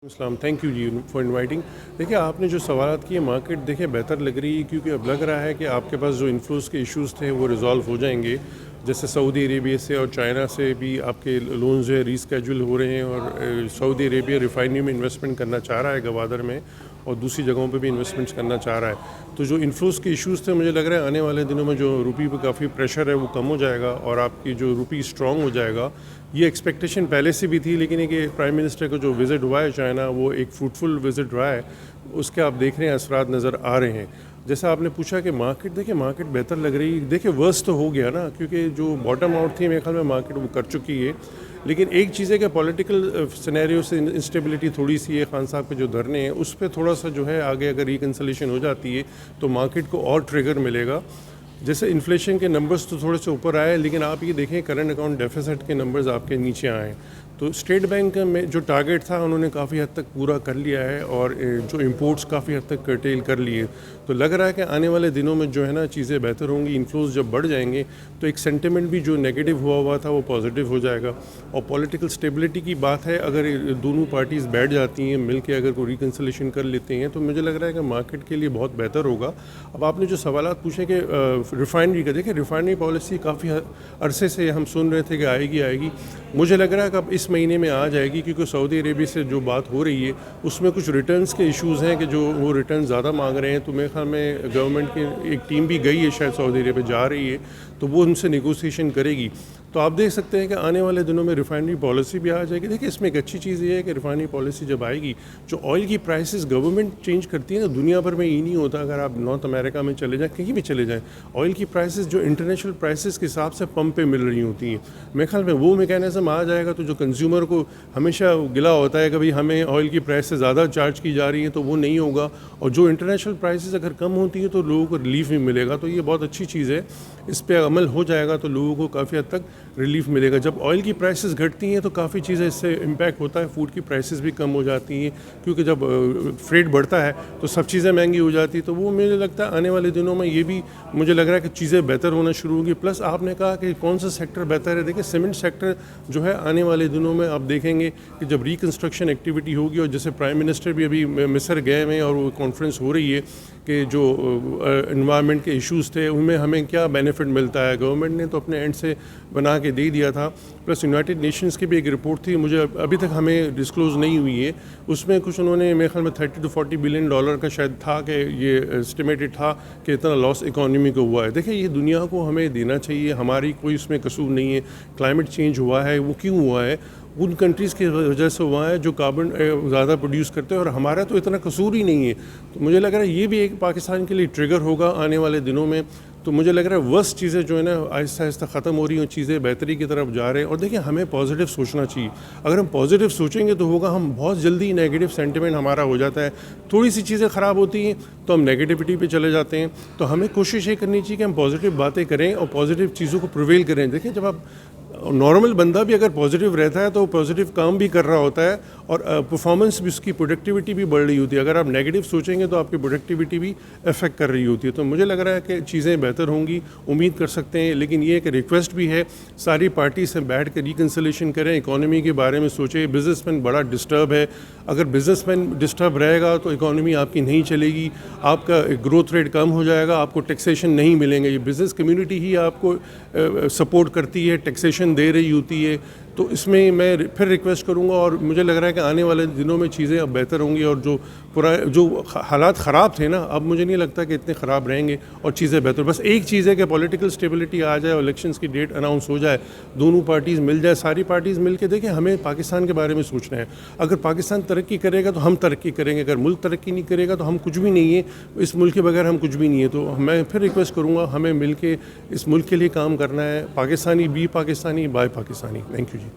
अस्सलाम, thank you ji for inviting. देखिए, आपने जो सवालात किए, मार्केट देखिए बेहतर लग रही है क्योंकि अब लग रहा है कि आपके पास जो इन्फ्लोज़ के इश्यूज़ थे वो रिज़ॉल्व हो जाएंगे। जैसे सऊदी अरेबिया से और चाइना से भी आपके लोन जो है रीस्केड्यूल हो रहे हैं और सऊदी अरेबिया रिफाइनरी में इन्वेस्टमेंट करना चाह रहा है गवादर में, और दूसरी जगहों पे भी इन्वेस्टमेंट्स करना चाह रहा है। तो जो इन्फ्लोज़ के इश्यूज़ थे, मुझे लग रहा है आने वाले दिनों में जो रुपये पे काफ़ी प्रेशर है वो कम हो जाएगा और आपकी जो रुपये स्ट्रॉन्ग हो जाएगा। ये एक्सपेक्टेशन पहले से भी थी, लेकिन एक प्राइम मिनिस्टर का जो विज़िट हुआ है चाइना, वो एक फ्रूटफुल विज़िट रहा है। उसके आप देख रहे हैं असरात नज़र आ रहे हैं। जैसा आपने पूछा कि मार्केट, देखिए मार्केट बेहतर लग रही है। देखिए वर्स्ट तो हो गया ना, क्योंकि जो बॉटम आउट थी मेरे ख्याल में मार्केट वो कर चुकी है। लेकिन एक चीज़ है कि पॉलिटिकल सिनेरियो से इंस्टेबिलिटी थोड़ी सी है। खान साहब के जो धरने हैं उस पर थोड़ा सा जो है आगे अगर रिकन्सिलेशन हो जाती है तो मार्केट को और ट्रिगर मिलेगा। जैसे इन्फ्लेशन के नंबर्स तो थोड़े से ऊपर आए, लेकिन आप ये देखें करंट अकाउंट डेफिसिट के नंबर्स आपके नीचे आए। तो स्टेट बैंक में जो टारगेट था उन्होंने काफ़ी हद तक पूरा कर लिया है और जो इंपोर्ट्स काफ़ी हद तक कर्टेल कर लिए। तो लग रहा है कि आने वाले दिनों में जो है ना चीज़ें बेहतर होंगी। इन्फ्लोज जब बढ़ जाएंगे तो एक सेंटिमेंट भी जो नेगेटिव हुआ था वो पॉजिटिव हो जाएगा। और पॉलिटिकल स्टेबिलिटी की बात है, अगर दोनों पार्टीज़ बैठ जाती हैं मिल के, अगर कोई रिकन्सिलेशन कर लेते हैं तो मुझे लग रहा है कि मार्केट के लिए बहुत बेहतर होगा। अब आपने जो सवालात पूछे कि रिफाइनरी का, देखिए रिफाइनरी पॉलिसी काफ़ी अरसे से हम सुन रहे थे कि आएगी। मुझे लग रहा है कि अब इस महीने में आ जाएगी, क्योंकि सऊदी अरेबिया से जो बात हो रही है उसमें कुछ रिटर्न्स के इश्यूज़ हैं कि जो वो रिटर्न ज़्यादा मांग रहे हैं। तो मेरे ख्याल में गवर्नमेंट की एक टीम भी गई है, शायद सऊदी अरेबिया जा रही है, तो वो उनसे नेगोशिएशन करेगी। तो आप देख सकते हैं कि आने वाले दिनों में रिफाइनरी पॉलिसी भी आ जाएगी। देखिए इसमें एक अच्छी चीज़ ये है कि रिफाइनरी पॉलिसी जब आएगी, जो ऑयल की प्राइसेस गवर्नमेंट चेंज करती है ना, दुनिया भर में ये नहीं होता। अगर आप नॉर्थ अमेरिका में चले जाएँ, कहीं भी चले जाएँ, ऑयल की प्राइसेस जो इंटरनेशनल प्राइसेस के हिसाब से पंप पे मिल रही होती हैं। मेरे ख्याल में वो मैकेनिज़्म आ जाएगा तो जो कंज्यूमर को हमेशा गिला होता है कि भाई हमें ऑयल की प्राइस से ज़्यादा चार्ज की जा रही है, तो वो नहीं होगा। और जो इंटरनेशनल प्राइसेस अगर कम होती है तो लोगों को रिलीफ भी मिलेगा। तो ये बहुत अच्छी चीज़ है, इस पर अमल हो जाएगा तो लोगों को काफ़ी हद तक रिलीफ मिलेगा। जब ऑयल की प्राइसेस घटती हैं तो काफ़ी चीज़ें इससे इम्पैक्ट होता है। फूड की प्राइसेस भी कम हो जाती हैं, क्योंकि जब फ्रेट बढ़ता है तो सब चीज़ें महंगी हो जाती हैं। तो वो मुझे लगता है आने वाले दिनों में ये भी मुझे लग रहा है कि चीज़ें बेहतर होना शुरू होंगी। प्लस आपने कहा कि कौन सा सेक्टर बेहतर है, देखिए सीमेंट सेक्टर जो है आने वाले दिनों में आप देखेंगे कि जब रिकन्स्ट्रक्शन एक्टिविटी होगी, और जैसे प्राइम मिनिस्टर भी अभी मिस्र गए हैं और वो कॉन्फ्रेंस हो रही है कि जो एनवायरनमेंट के इश्यूज़ थे उनमें हमें क्या बेनिफिट मिलता है। गवर्नमेंट ने तो अपने एंड से बना के दे दिया था। प्लस यूनाइटेड नेशंस की भी एक रिपोर्ट थी, मुझे अभी तक हमें डिस्क्लोज़ नहीं हुई है, उसमें कुछ उन्होंने मेरे ख्याल में $30 to 40 बिलियन का शायद था कि ये एस्टिमेटेड था कि इतना लॉस इकॉनमी को हुआ है। देखिए ये दुनिया को हमें देना चाहिए, हमारी कोई इसमें कसूर नहीं है। क्लाइमेट चेंज हुआ है, वो क्यों हुआ है, उन कंट्रीज़ की वजह से हुआ है जो कार्बन ज़्यादा प्रोड्यूस करते हैं, और हमारा तो इतना कसूर ही नहीं है। तो मुझे लग रहा है ये भी एक पाकिस्तान के लिए ट्रिगर होगा आने वाले दिनों में। तो मुझे लग रहा है वर्स्ट चीज़ें जो है ना आहिस्ता आहिस्ता ख़त्म हो रही हैं, चीज़ें बेहतरी की तरफ जा रहे हैं। और देखिए हमें पॉजिटिव सोचना चाहिए। अगर हम पॉजिटिव सोचेंगे तो होगा, हम बहुत जल्दी नेगेटिव सेंटिमेंट हमारा हो जाता है। थोड़ी सी चीज़ें ख़राब होती हैं तो हम नेगेटिविटी पे चले जाते हैं। तो हमें कोशिश ये करनी चाहिए कि हम पॉजिटिव बातें करें और पॉजिटिव चीज़ों को प्रिवेल करें। देखिए जब आप नॉर्मल बंदा भी अगर पॉजिटिव रहता है तो पॉजिटिव काम भी कर रहा होता है और परफॉर्मेंस भी, उसकी प्रोडक्टिविटी भी बढ़ रही होती है। अगर आप नेगेटिव सोचेंगे तो आपकी प्रोडक्टिविटी भी अफेक्ट कर रही होती है। तो मुझे लग रहा है कि चीज़ें बेहतर होंगी, उम्मीद कर सकते हैं। लेकिन ये एक रिक्वेस्ट भी है, सारी पार्टी से बैठ कर रिकन्सिलेशन करें, इकॉनमी के बारे में सोचें। बिजनेसमैन बड़ा डिस्टर्ब है, अगर बिजनेसमैन डिस्टर्ब रहेगा तो इकॉनमी आपकी नहीं चलेगी, आपका ग्रोथ रेट कम हो जाएगा, आपको टैक्सेशन नहीं मिलेंगे। ये बिज़नेस कम्युनिटी ही आपको सपोर्ट करती है, टैक्सेशन दे रही होती है। तो इसमें मैं फिर रिक्वेस्ट करूंगा, और मुझे लग रहा है कि आने वाले दिनों में चीज़ें अब बेहतर होंगी, और जो हालात ख़राब थे ना, अब मुझे नहीं लगता कि इतने ख़राब रहेंगे और चीज़ें बेहतर। बस एक चीज़ है कि पॉलिटिकल स्टेबिलिटी आ जाए, इलेक्शंस की डेट अनाउंस हो जाए, दोनों पार्टीज़ मिल जाए, सारी पार्टीज़ मिल के देखें। हमें पाकिस्तान के बारे में सोचना है। अगर पाकिस्तान तरक्की करेगा तो हम तरक्की करेंगे, अगर मुल्क तरक्की नहीं करेगा तो हम कुछ भी नहीं है। इस मुल्क के बगैर हम कुछ भी नहीं है। तो मैं फिर रिक्वेस्ट करूँगा, हमें मिल के इस मुल्क के लिए काम करना है। Pakistani be Pakistani, buy Pakistani. Thank you ji.